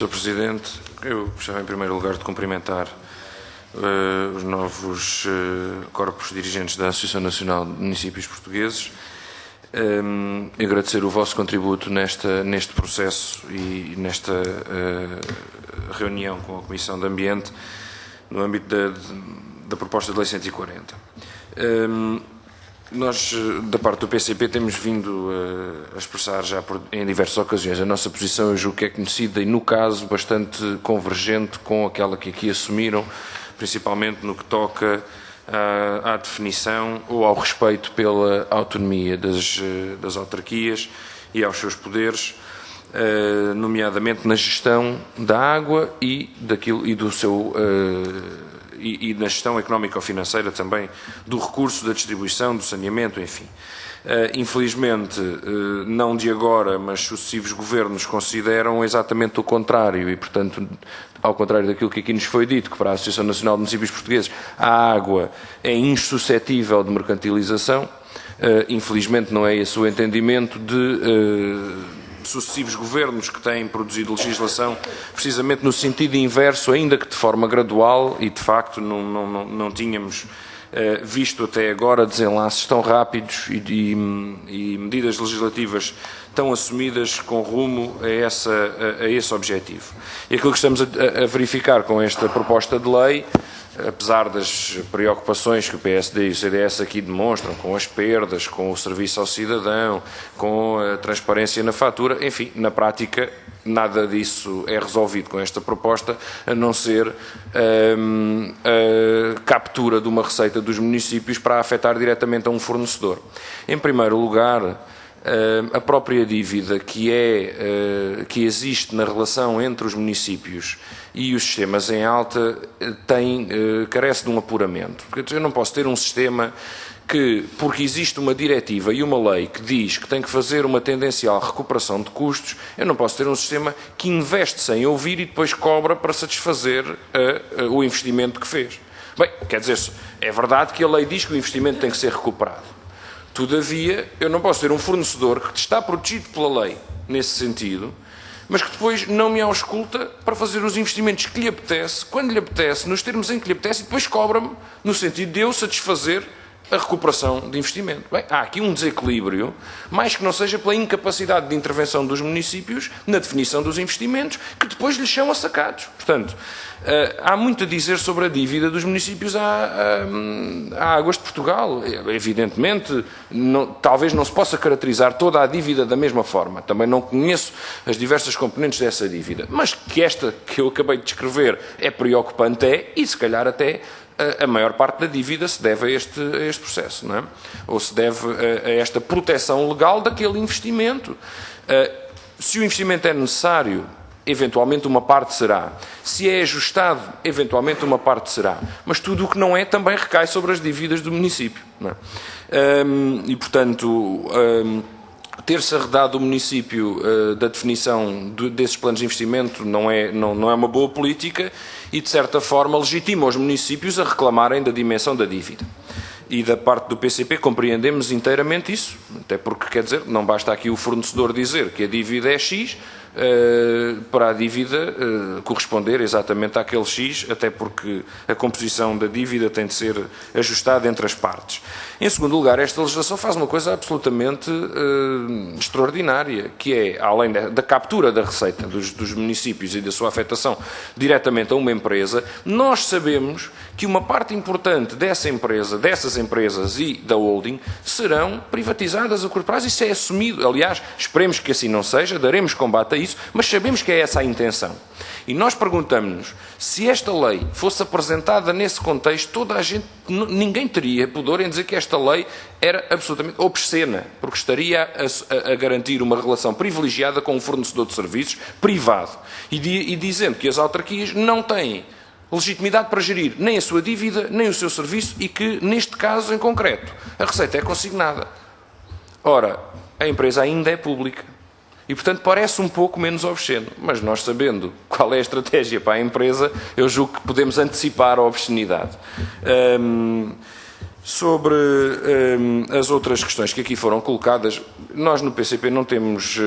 Sr. Presidente, eu gostava em primeiro lugar de cumprimentar os novos corpos dirigentes da Associação Nacional de Municípios Portugueses e agradecer o vosso contributo neste processo e nesta reunião com a Comissão de Ambiente no âmbito da proposta de Lei 140. Nós, da parte do PCP, temos vindo a expressar já em diversas ocasiões a nossa posição, eu julgo que é conhecida e, no caso, bastante convergente com aquela que aqui assumiram, principalmente no que toca à definição ou ao respeito pela autonomia das autarquias e aos seus poderes, nomeadamente na gestão da água e do seu... E na gestão económico-financeira também do recurso, da distribuição, do saneamento, enfim. Infelizmente, não de agora, mas sucessivos governos consideram exatamente o contrário e, portanto, ao contrário daquilo que aqui nos foi dito, que para a Associação Nacional de Municípios Portugueses a água é insuscetível de mercantilização, infelizmente não é esse o entendimento de sucessivos governos que têm produzido legislação precisamente no sentido inverso, ainda que de forma gradual, e de facto não tínhamos visto até agora desenlaces tão rápidos e medidas legislativas tão assumidas com rumo a esse objetivo. E aquilo que estamos a verificar com esta proposta de lei, apesar das preocupações que o PSD e o CDS aqui demonstram, com as perdas, com o serviço ao cidadão, com a transparência na fatura, enfim, na prática, nada disso é resolvido com esta proposta, a não ser a captura de uma receita dos municípios para afetar diretamente a um fornecedor. Em primeiro lugar, a própria dívida que existe na relação entre os municípios e os sistemas em alta carece de um apuramento. Porque eu não posso ter um sistema que, porque existe uma diretiva e uma lei que diz que tem que fazer uma tendencial recuperação de custos, eu não posso ter um sistema que investe sem ouvir e depois cobra para satisfazer o investimento que fez. Bem, quer dizer, é verdade que a lei diz que o investimento tem que ser recuperado. Todavia, eu não posso ter um fornecedor que está protegido pela lei, nesse sentido, mas que depois não me ausculta para fazer os investimentos que lhe apetece, quando lhe apetece, nos termos em que lhe apetece, e depois cobra-me no sentido de eu satisfazer a recuperação de investimento. Bem, há aqui um desequilíbrio, mais que não seja pela incapacidade de intervenção dos municípios na definição dos investimentos, que depois lhes são assacados. Portanto, há muito a dizer sobre a dívida dos municípios à Águas de Portugal. Evidentemente, talvez não se possa caracterizar toda a dívida da mesma forma. Também não conheço as diversas componentes dessa dívida. Mas que esta que eu acabei de descrever é preocupante, e se calhar até a maior parte da dívida se deve a este processo, não é? Ou se deve a esta proteção legal daquele investimento. Se o investimento é necessário, eventualmente uma parte será. Se é ajustado, eventualmente uma parte será. Mas tudo o que não é também recai sobre as dívidas do município, não é? E, portanto, ter-se arredado o município da definição desses planos de investimento não é uma boa política e, de certa forma, legitima os municípios a reclamarem da dimensão da dívida. E da parte do PCP compreendemos inteiramente isso, até porque, quer dizer, não basta aqui o fornecedor dizer que a dívida é X, para a dívida corresponder exatamente àquele X, até porque a composição da dívida tem de ser ajustada entre as partes. Em segundo lugar, esta legislação faz uma coisa absolutamente extraordinária, que é, além da captura da receita dos municípios e da sua afetação diretamente a uma empresa, nós sabemos que uma parte importante dessas empresas e da holding serão privatizadas a curto prazo. Isso é assumido. Aliás, esperemos que assim não seja, daremos combate a isso, mas sabemos que é essa a intenção. E nós perguntamos-nos, se esta lei fosse apresentada nesse contexto, ninguém teria pudor em dizer que esta lei era absolutamente obscena, porque estaria a garantir uma relação privilegiada com um fornecedor de serviços privado e dizendo que as autarquias não têm legitimidade para gerir nem a sua dívida, nem o seu serviço e que, neste caso em concreto, a receita é consignada. Ora, a empresa ainda é pública. E, portanto, parece um pouco menos obsceno. Mas nós, sabendo qual é a estratégia para a empresa, eu julgo que podemos antecipar a obscenidade. Sobre as outras questões que aqui foram colocadas, nós no PCP não temos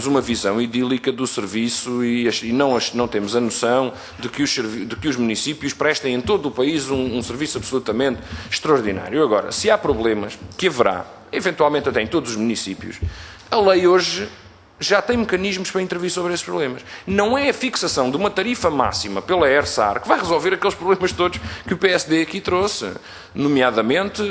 uma visão idílica do serviço e não temos a noção de que os municípios prestem em todo o país um serviço absolutamente extraordinário. Agora, se há problemas, que haverá, eventualmente até em todos os municípios, a lei hoje já tem mecanismos para intervir sobre esses problemas. Não é a fixação de uma tarifa máxima pela ERSAR que vai resolver aqueles problemas todos que o PSD aqui trouxe, nomeadamente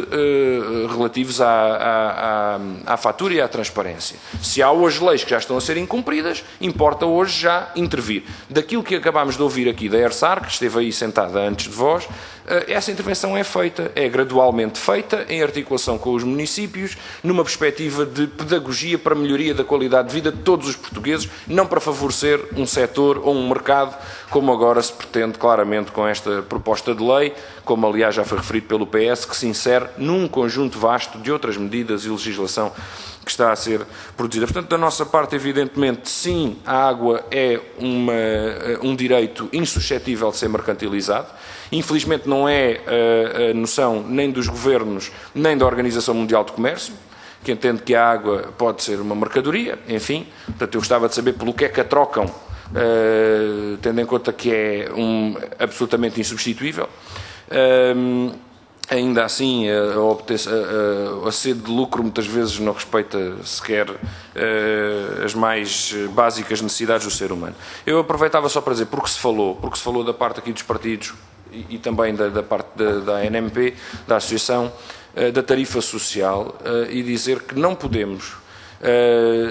relativos à fatura e à transparência. Se há hoje leis que já estão a ser incumpridas, importa hoje já intervir. Daquilo que acabámos de ouvir aqui da ERSAR, que esteve aí sentada antes de vós, essa intervenção é feita, é gradualmente feita, em articulação com os municípios, numa perspectiva de pedagogia para a melhoria da qualidade de vida de todos os portugueses, não para favorecer um setor ou um mercado, como agora se pretende claramente com esta proposta de lei, como aliás já foi referido pelo PS, que se insere num conjunto vasto de outras medidas e legislação que está a ser produzida. Portanto, da nossa parte, evidentemente, sim, a água é um direito insuscetível de ser mercantilizado. Infelizmente não é a noção nem dos governos, nem da Organização Mundial de Comércio, que entende que a água pode ser uma mercadoria, enfim. Portanto, eu gostava de saber pelo que é que a trocam, tendo em conta que é absolutamente insubstituível. Ainda assim, a sede de lucro muitas vezes não respeita sequer as mais básicas necessidades do ser humano. Eu aproveitava só para dizer, porque se falou da parte aqui dos partidos e também da parte da ANMP, da Associação, da tarifa social, e dizer que não podemos,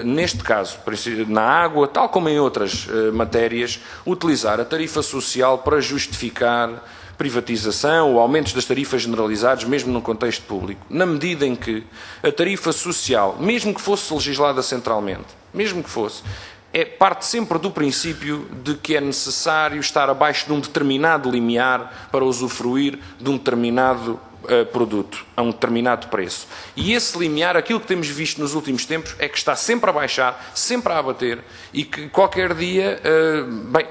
neste caso, na água, tal como em outras matérias, utilizar a tarifa social para justificar privatização ou aumentos das tarifas generalizados, mesmo num contexto público, na medida em que a tarifa social, mesmo que fosse legislada centralmente, mesmo que fosse, parte sempre do princípio de que é necessário estar abaixo de um determinado limiar para usufruir de um determinado produto, a um determinado preço. E esse limiar, aquilo que temos visto nos últimos tempos, é que está sempre a baixar, sempre a abater, e que qualquer dia,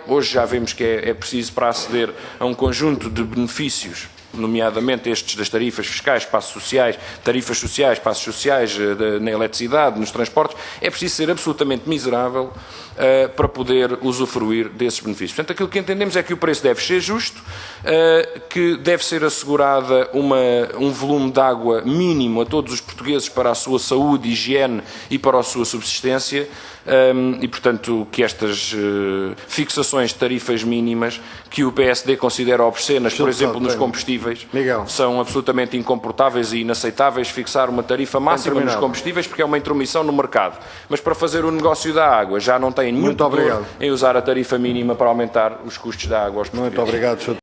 hoje já vemos que é preciso para aceder a um conjunto de benefícios, nomeadamente estes das tarifas fiscais, passos sociais, tarifas sociais, passos sociais na eletricidade, nos transportes, é preciso ser absolutamente miserável para poder usufruir desses benefícios. Portanto, aquilo que entendemos é que o preço deve ser justo, que deve ser assegurada um volume de água mínimo a todos os portugueses para a sua saúde, higiene e para a sua subsistência, e, portanto, que estas fixações de tarifas mínimas que o PSD considera obscenas, por exemplo, nos combustíveis, são absolutamente incomportáveis e inaceitáveis. Fixar uma tarifa máxima nos combustíveis porque é uma intromissão no mercado. Mas para fazer o negócio da água já não tem nenhum valor em usar a tarifa mínima para aumentar os custos da água aos portugueses. Muito obrigado, Sr.